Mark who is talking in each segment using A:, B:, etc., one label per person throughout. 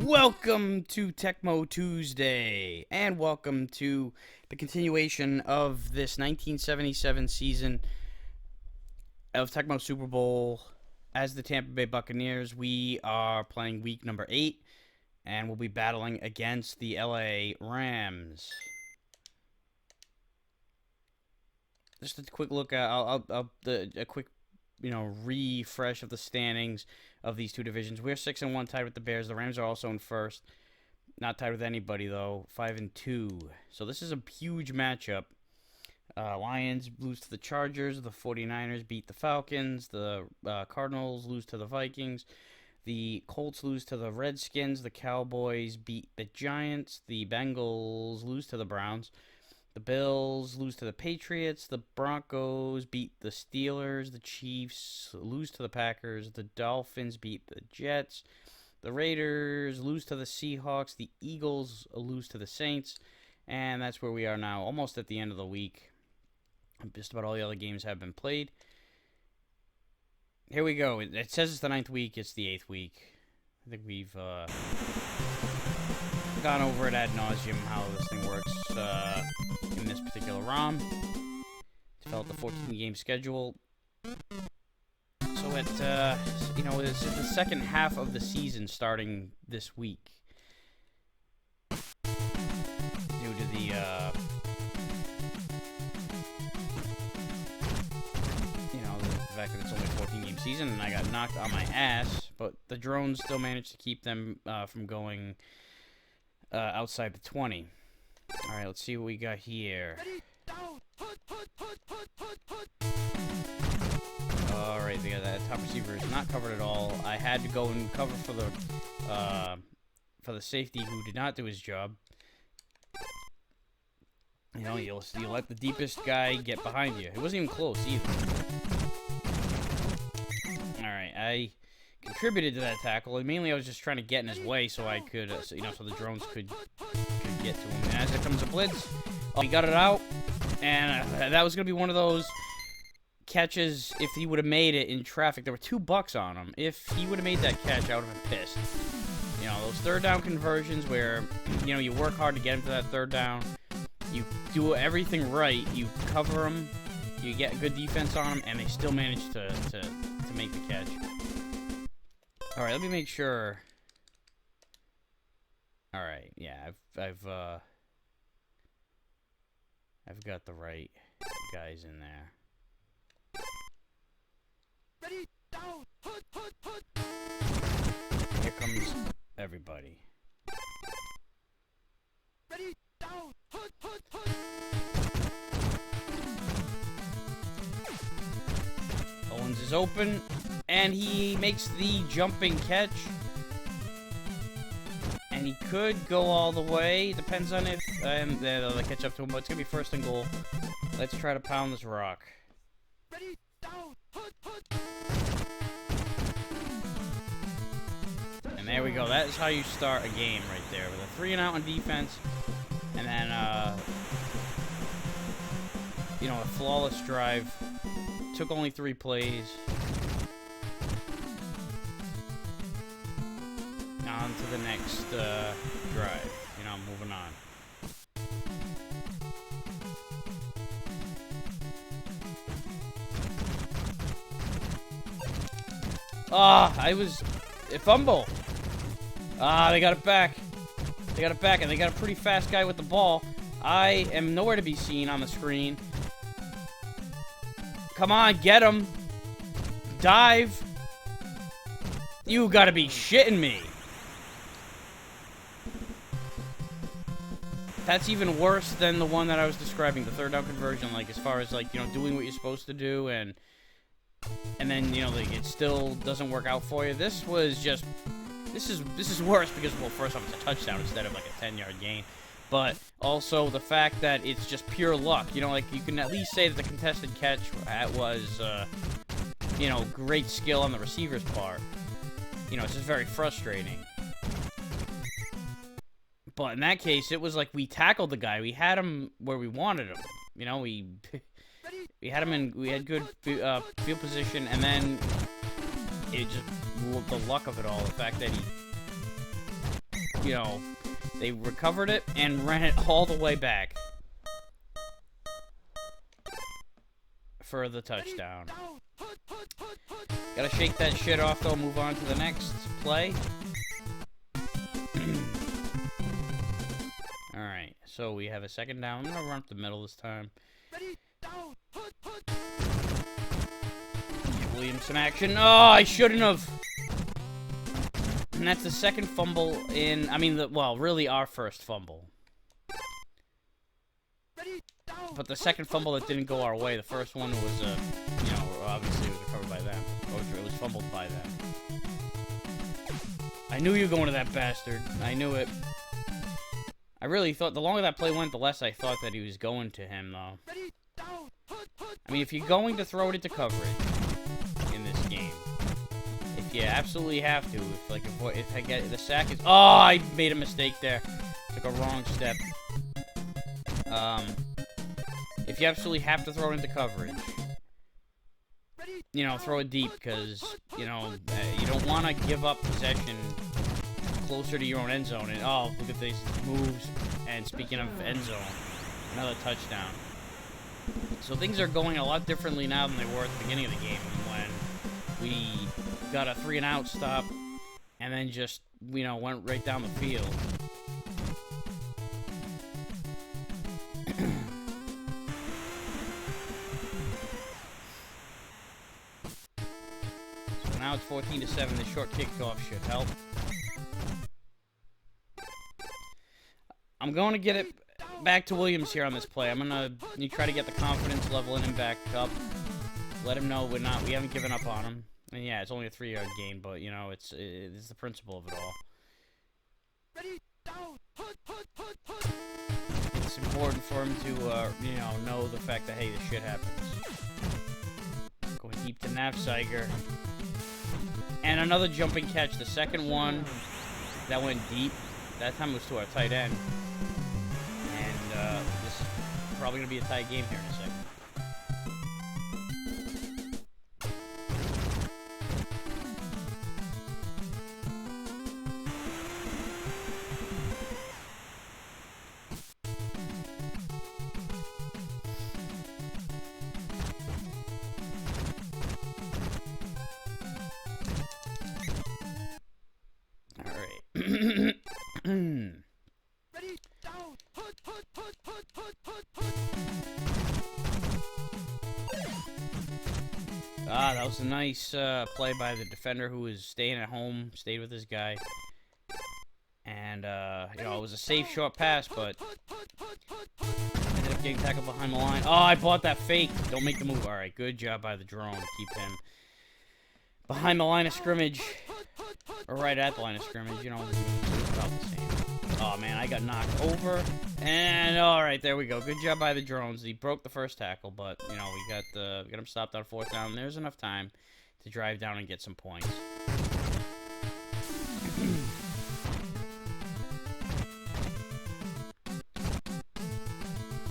A: Welcome to Tecmo Tuesday, and welcome to the continuation of this 1977 season of Tecmo Super Bowl. As the Tampa Bay Buccaneers, we are playing week number 8, and we'll be battling against the LA Rams. Just a quick look at a quick refresh of the standings of these two divisions. We're 6-1, tied with the Bears. The Rams are also in first, not tied with anybody though, 5-2. So this is a huge matchup. Lions lose to the Chargers. The 49ers beat the Falcons. The Cardinals lose to the Vikings. The Colts lose to the Redskins. The Cowboys beat the Giants. The Bengals lose to the Browns. The Bills lose to the Patriots. The Broncos beat the Steelers. The Chiefs lose to the Packers. The Dolphins beat the Jets. The Raiders lose to the Seahawks. The Eagles lose to the Saints. And that's where we are now, almost at the end of the week. Just about all the other games have been played. Here we go. It says it's the 9th week. It's the 8th week. I think we've gone over it ad nauseum how this thing works in this particular ROM. Developed a 14-game schedule. So it's the second half of the season starting this week. Due to the the fact that it's only a 14-game season and I got knocked on my ass, but the drones still managed to keep them from going outside the 20. Alright, let's see what we got here. Alright, that top receiver is not covered at all. I had to go and cover for the safety who did not do his job. You let the deepest guy get behind you. It wasn't even close either. Alright, I contributed to that tackle, and mainly I was just trying to get in his way so I could, so the drones could get to him. And as it comes a blitz, he got it out, and that was going to be one of those catches. If he would have made it in traffic, there were $2 on him. If he would have made that catch, I would have been pissed. Those third down conversions where, you work hard to get him to that third down. You do everything right. You cover them. You get good defense on them, and they still manage to make the catch. Alright, let me make sure. Alright, yeah, I've got the right guys in there.
B: Ready, down, put.
A: Here comes everybody.
B: Ready, down, put.
A: Owens is open, and he makes the jumping catch. And he could go all the way. Depends on if they'll catch up to him, but it's going to be first and goal. Let's try to pound this rock.
B: Ready, down, put.
A: And there we go. That is how you start a game right there. With a 3-and-out on defense. And then, a flawless drive. Took only 3 plays. On to the next drive. Moving on. I was a fumble. They got it back. They got it back, and they got a pretty fast guy with the ball. I am nowhere to be seen on the screen. Come on, get him. Dive. You gotta be shitting me. That's even worse than the one that I was describing, the third down conversion, as far as, doing what you're supposed to do, and then, it still doesn't work out for you. This was just, this is worse because, well, first off, it's a touchdown instead of, a 10-yard gain, but also the fact that it's just pure luck. You can at least say that the contested catch was, great skill on the receiver's part. It's just very frustrating. But in that case, it was like we tackled the guy. We had him where we wanted him. We had him in. We had good field position, and then it just the luck of it all. The fact that he you know, they recovered it and ran it all the way back for the touchdown. Gotta shake that shit off, though. Move on to the next play. Alright, so we have a second down. I'm gonna run up the middle this time. Give Williams some action. Oh, I shouldn't have. And that's the second fumble in, well, really our first fumble. But the second fumble that didn't go our way, the first one was, you know, obviously it was recovered by them. Or it was fumbled by them. I knew you were going to that bastard. I knew it. I really thought, the longer that play went, the less I thought that he was going to him, though. I mean, if you're going to throw it into coverage in this game, if you absolutely have to, if I get the sack is, oh, I made a mistake there. Took a wrong step. If you absolutely have to throw it into coverage, you know, throw it deep, because, you know, you don't want to give up possession closer to your own end zone. And oh, look at these moves. And speaking of end zone, another touchdown. So things are going a lot differently now than they were at the beginning of the game, when we got a 3-and-out stop and then just, you know, went right down the field. So now it's 14-7. The short kickoff should help. I'm going to get it back to Williams here on this play. I'm going to try to get the confidence level in him back up. Let him know we haven't given up on him. And yeah, it's only a 3-yard gain, but, you know, it's the principle of it all. It's important for him to, you know the fact that, hey, this shit happens. Going deep to Nafziger. And another jumping catch. The second one that went deep. That time it was to our tight end. And this is probably going to be a tight game here in a second. That was a nice play by the defender who was staying at home, stayed with his guy. And, you know, it was a safe short pass, but ended up getting tackled behind the line. Oh, I bought that fake. Don't make the move. All right, good job by the drone. Keep him behind the line of scrimmage. Or right at the line of scrimmage, you know, it's about the same. Oh, man, I got knocked over. And, all right, there we go. Good job by the drones. He broke the first tackle, but, you know, we got him stopped on 4th down. There's enough time to drive down and get some points.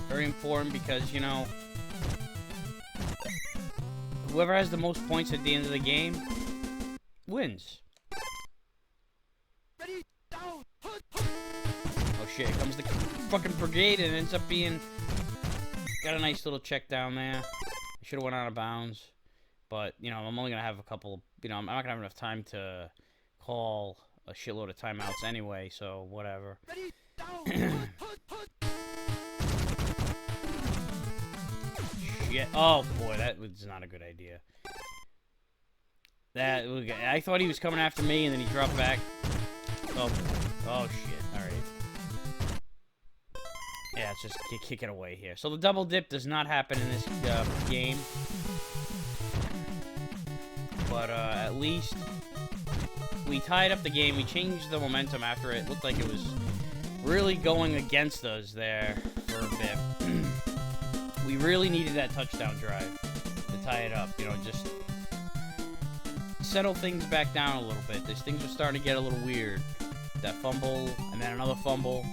A: Very important because, you know, whoever has the most points at the end of the game wins. Oh shit, here comes the fucking brigade and ends up being... Got a nice little check down there. I should have went out of bounds. But, you know, I'm only going to have a couple... You know, I'm not going to have enough time to call a shitload of timeouts anyway, so whatever. Shit. Oh, boy, that was not a good idea. I thought he was coming after me, and then he dropped back. Oh, oh shit. Alright. Yeah, it's just kick it away here. So the double dip does not happen in this game. But at least we tied up the game. We changed the momentum after it looked like it was really going against us there for a bit. We really needed that touchdown drive to tie it up. You know, just settle things back down a little bit. These things are starting to get a little weird. That fumble, and then another fumble.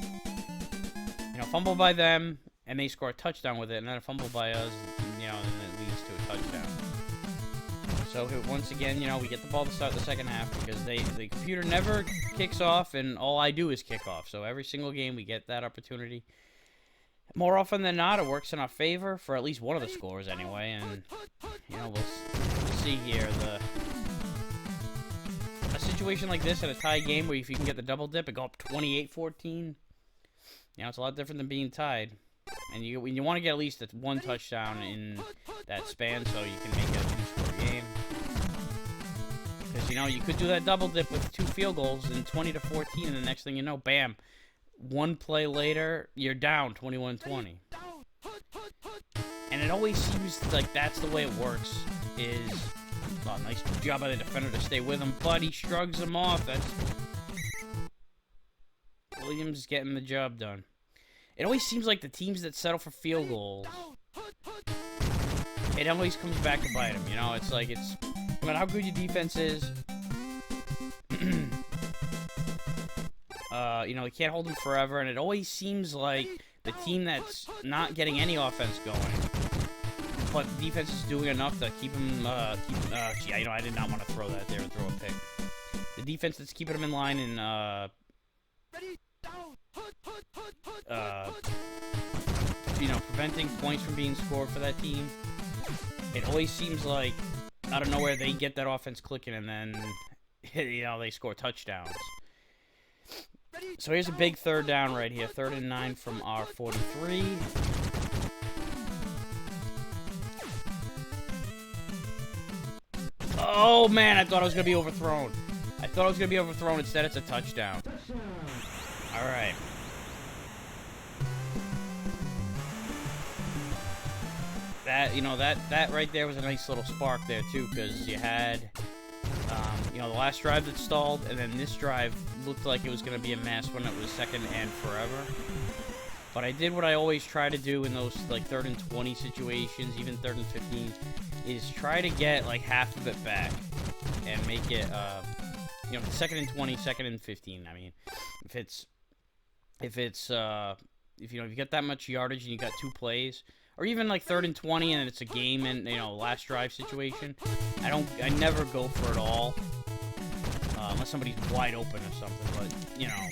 A: You know, fumble by them, and they score a touchdown with it, and then a fumble by us, you know, and it leads to a touchdown. So once again, you know, we get the ball to start the second half because the computer never kicks off, and all I do is kick off. So every single game we get that opportunity. More often than not, it works in our favor for at least one of the scores anyway. And you know, we'll see here a situation like this in a tie game where if you can get the double dip and go up 28-14, you know, it's a lot different than being tied. And you want to get at least one touchdown in that span so you can make it a two-score game. Because, you know, you could do that double dip with 2 field goals and 20-14, and the next thing you know, bam, one play later, you're down 21-20. And it always seems like that's the way it works, is... Oh, nice job by the defender to stay with him, but he shrugs him off. That's... Williams getting the job done. It always seems like the teams that settle for field goals, it always comes back to bite them, you know? It's like, no matter how good your defense is, you know, you can't hold them forever, and it always seems like the team that's not getting any offense going, but the defense is doing enough to keep them, gee, you know, I did not want to throw that there and throw a pick. The defense that's keeping them in line and, you know, preventing points from being scored for that team. It always seems like out of nowhere they get that offense clicking and then, you know, they score touchdowns. So here's a big third down right here. 3rd and 9 from our 43. Oh, man, I thought I was going to be overthrown. Instead, it's a touchdown. All right. That, you know, that right there was a nice little spark there, too, because you had, you know, the last drive that stalled, and then this drive looked like it was going to be a mess when it was 2nd and forever. But I did what I always try to do in those, like, 3rd and 20 situations, even 3rd and 15, is try to get, like, half of it back and make it, you know, 2nd and 20, 2nd and 15. I mean, if you know, if you get that much yardage and you got 2 plays, or even like 3rd and 20 and it's a game and, you know, last drive situation, I never go for it all, unless somebody's wide open or something. But, you know,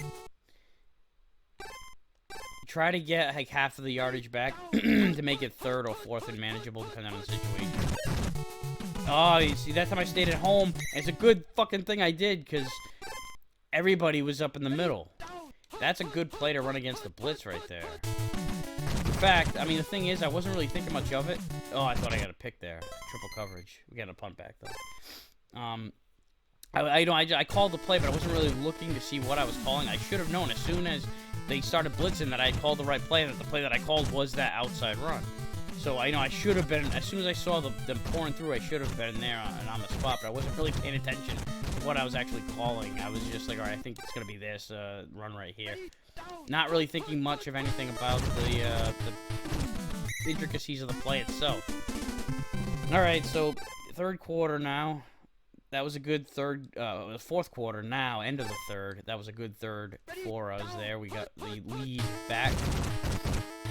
A: try to get like half of the yardage back to make it 3rd or 4th and manageable depending on the situation. Oh, you see, that time I stayed at home. It's a good fucking thing I did because everybody was up in the middle. That's a good play to run against the blitz right there. In fact, I mean, the thing is, I wasn't really thinking much of it. Oh, I thought I got a pick there. Triple coverage. We got a punt back, though. I called the play, but I wasn't really looking to see what I was calling. I should have known as soon as they started blitzing that I called the right play, and that the play that I called was that outside run. So, I should have been, as soon as I saw them pouring through, I should have been there and on the spot, but I wasn't really paying attention to what I was actually calling. I was just like, all right, I think it's going to be this run right here. Not really thinking much of anything about the intricacies of the play itself. All right, so 3rd quarter now. That was a good 4th quarter now, end of the 3rd. That was a good 3rd for us there. We got the lead back,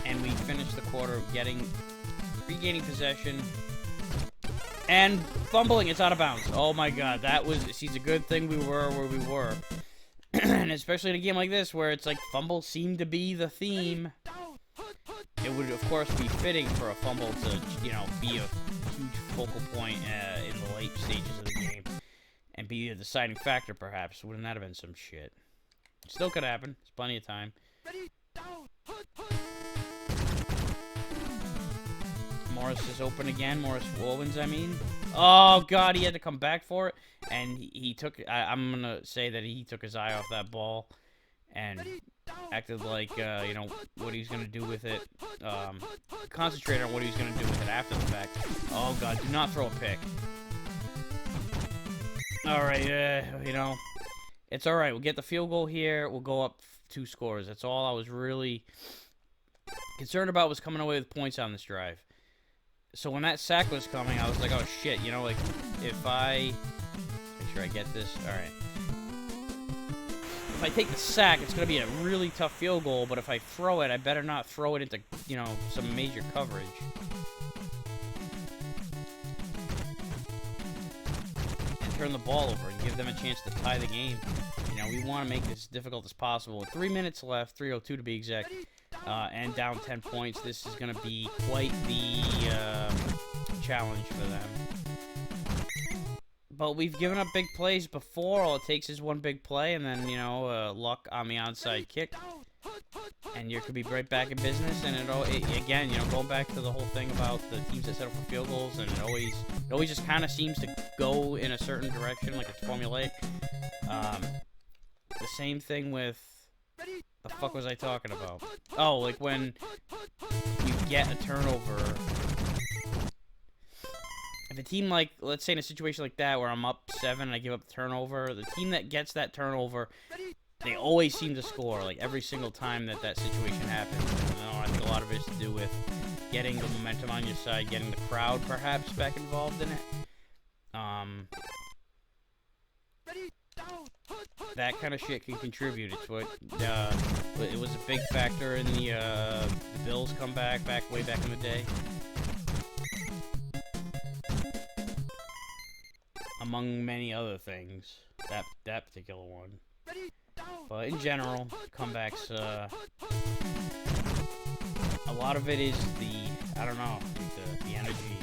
A: and we finished the quarter regaining possession, and fumbling. It's out of bounds. Oh my God, it's a good thing we were where we were. And especially in a game like this where it's like fumbles seem to be the theme, it would of course be fitting for a fumble to, you know, be a huge focal point in the late stages of the game and be a deciding factor perhaps. Wouldn't that have been some shit? Still could happen. There's plenty of time. Morris is open again. Morris Owens, I mean. Oh, God, he had to come back for it. And he took... I'm going to say that he took his eye off that ball and acted like, you know, what he's going to do with it. Concentrated on what he was going to do with it after the fact. Oh, God, do not throw a pick. All right, you know, it's all right. We'll get the field goal here. We'll go up 2 scores. That's all I was really concerned about, was coming away with points on this drive. So when that sack was coming, I was like, oh, shit, you know, like, if I... Make sure I get this. All right. If I take the sack, it's going to be a really tough field goal, but if I throw it, I better not throw it into, you know, some major coverage. turn the ball over and give them a chance to tie the game. You know, we want to make this as difficult as possible. With 3 minutes left, 3:02 to be exact, and down 10 points, this is going to be quite the challenge for them. But we've given up big plays before. All it takes is one big play, and then, you know, luck on the onside kick. And you could be right back in business. And again, you know, going back to the whole thing about the teams that settle for field goals, and it always just kind of seems to go in a certain direction, like it's formulaic. The same thing with, the fuck was I talking about? Oh, like when you get a turnover. If a team, like, let's say in a situation like that where I'm up 7 and I give up the turnover, the team that gets that turnover, they always seem to score, like, every single time that situation happens. You know, I think a lot of it is to do with getting the momentum on your side, getting the crowd, perhaps, back involved in it. That kind of shit can contribute. It's what, it was a big factor in the Bills comeback way back in the day. Among many other things, that particular one. But in general, comebacks, a lot of it is the, I don't know, the energy.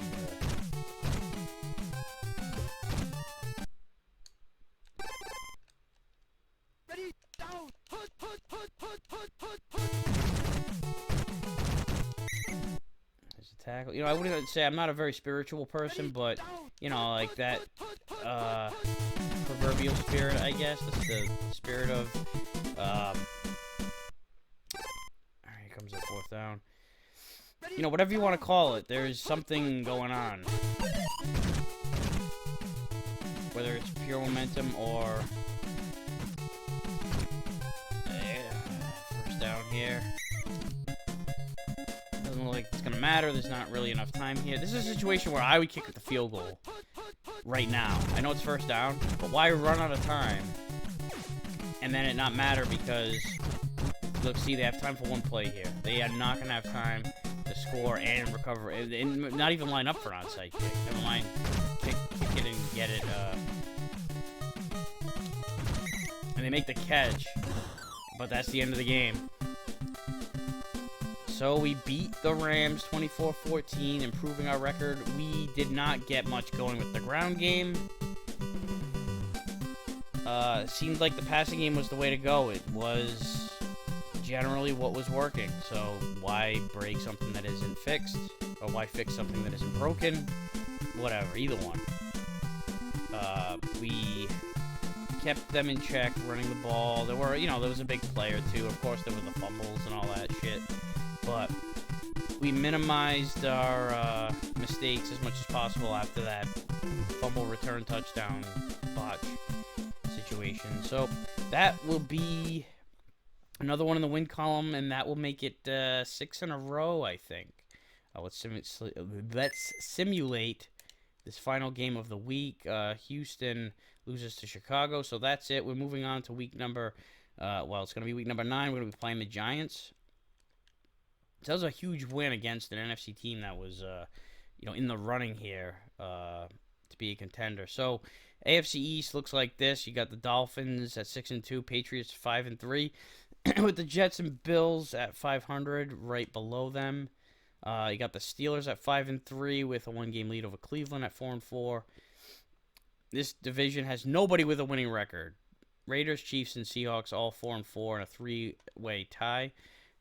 A: There's a tackle. You know, I wouldn't say I'm not a very spiritual person, but, you know, like that, proverbial spirit, I guess. That's the spirit of, alright, here comes the 4th down. You know, whatever you want to call it, there's something going on. Whether it's pure momentum or, first down here. Doesn't look like it's going to matter. There's not really enough time here. This is a situation where I would kick with the field goal right now. I know it's first down, but why run out of time and then it not matter? Because, look, see, they have time for one play here. They are not going to have time to score and recover, and not even line up for an onside kick. Never mind, kick it and get it, and they make the catch, but that's the end of the game. So we beat the Rams 24-14, improving our record. We did not get much going with the ground game. Seemed like the passing game was the way to go. It was generally what was working. So why break something that isn't fixed? Or why fix something that isn't broken? Whatever, either one. We kept them in check, running the ball. There was a big play or two. Of course, there were the fumbles and all that shit. But we minimized our mistakes as much as possible after that fumble return touchdown botch situation. So that will be another one in the win column, and that will make it 6 in a row, I think. Let's simulate this final game of the week. Houston loses to Chicago, so that's it. We're moving on to week number, it's going to be week number 9. We're going to be playing the Giants. So that was a huge win against an NFC team that was, in the running here to be a contender. So AFC East looks like this. You got the Dolphins at 6-2, Patriots 5-3, with the Jets and Bills at 500 right below them. You got the Steelers at 5-3 with a 1-game lead over Cleveland at 4-4. This division has nobody with a winning record. Raiders, Chiefs, and Seahawks all 4-4 in a 3-way tie.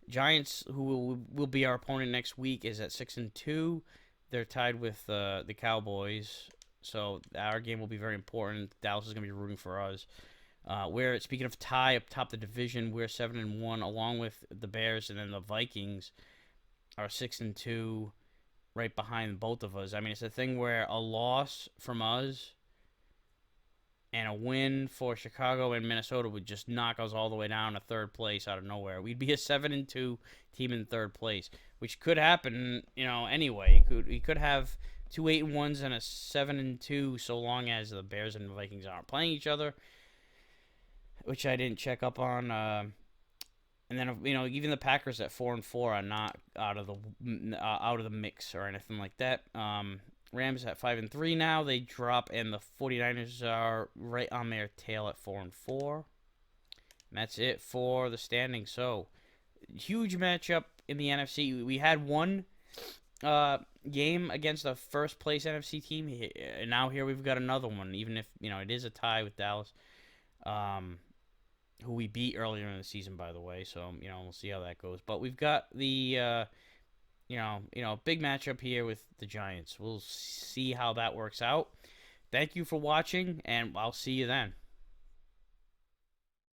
A: Giants, who will be our opponent next week, is at 6-2. They're tied with the Cowboys, so our game will be very important. Dallas is going to be rooting for us. Speaking of tie up top the division, we're 7-1, along with the Bears, and then the Vikings are 6-2, right behind both of us. I mean, it's a thing where a loss from us and a win for Chicago and Minnesota would just knock us all the way down to 3rd place out of nowhere. We'd be a 7-2 team in 3rd place, which could happen, anyway. We could have 2 8-1s and a 7-2 so long as the Bears and the Vikings aren't playing each other, which I didn't check up on. And then, even the Packers at 4-4 are not out of the mix or anything like that. Rams at 5-3 now. They drop, and the 49ers are right on their tail at 4-4. And that's it for the standings. So, huge matchup in the NFC. We had one game against the first place NFC team, and now here we've got another one. Even if it is a tie with Dallas, who we beat earlier in the season, by the way. So we'll see how that goes. But we've got the big matchup here with the Giants. We'll see how that works out. Thank you for watching, and I'll see you then.